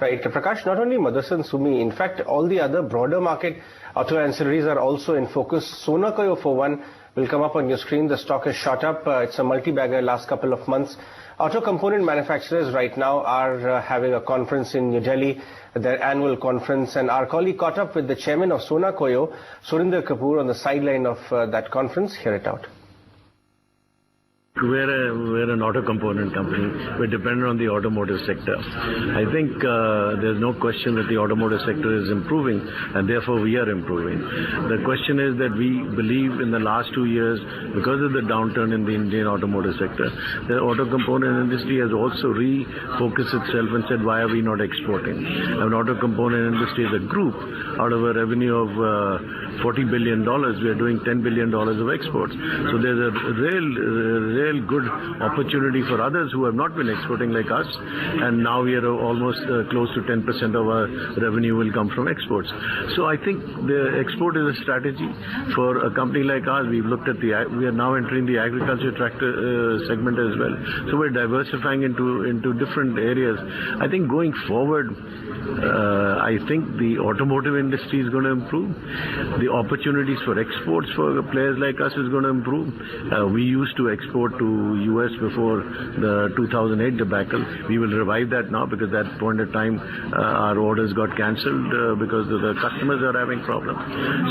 Right, Prakash, not only Motherson Sumi, in fact, all the other broader market auto ancillaries are also in focus. Sonakoyo, for one, will come up on your screen. The stock has shot up. It's a multi-bagger last couple of months. Auto component manufacturers right now are having a conference in New Delhi, their annual conference, and our colleague caught up with the chairman of Sonakoyo, Surinder Kapoor, on the sideline of that conference. Hear it out. We're an auto component company. We're dependent on the automotive sector. I think there's no question that the automotive sector is improving, and therefore we are improving. The question is that we believe in the last 2 years, because of the downturn in the Indian automotive sector, the auto component industry has also refocused itself and said, why are we not exporting? An auto component industry as a group, out of a revenue of $40 billion, we are doing $10 billion of exports. So there's a real good opportunity for others who have not been exporting like us, and now we are almost close to 10% of our revenue will come from exports. So I think the export is a strategy for a company like ours. We are now entering the agriculture tractor segment as well. So we're diversifying into different areas. I think going forward, I think the automotive industry is going to improve. The opportunities for exports for players like us is going to improve. We used to export to US before the 2008 debacle. We will revive that now, because at that point in time our orders got cancelled because the customers are having problems.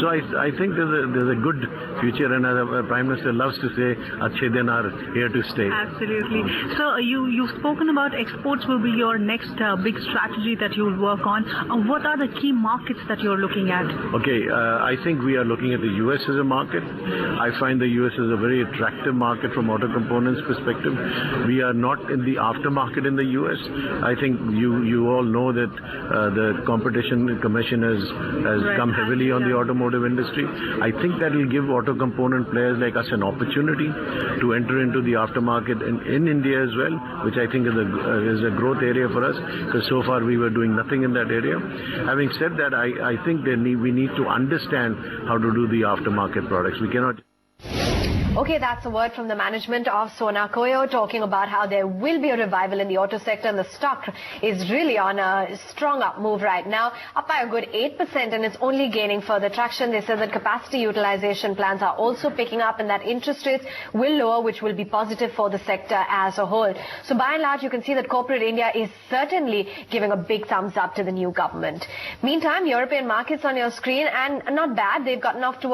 So I think there's a good future, and as the Prime Minister loves to say, Achhe din are here to stay. Absolutely. So you've spoken about exports will be your next big strategy that you will work on. What are the key markets that you're looking at? Okay, I think we are looking at the US as a market. I find the US is a very attractive market from auto components perspective. We are not in the aftermarket in the US. I think you all know that the Competition Commission has come heavily on the automotive industry. I think that will give auto component players like us an opportunity to enter into the aftermarket in India as well, which I think is a growth area for us, because so far we were doing nothing in that area. Having said that, I think we need to understand how to do the aftermarket products. We cannot. Okay, that's a word from the management of Sonakoyo, talking about how there will be a revival in the auto sector, and the stock is really on a strong up move right now, up by a good 8%, and it's only gaining further traction. They said that capacity utilization plans are also picking up, and that interest rates will lower, which will be positive for the sector as a whole. So by and large, you can see that corporate India is certainly giving a big thumbs up to the new government. Meantime, European markets on your screen, and not bad. They've gotten off to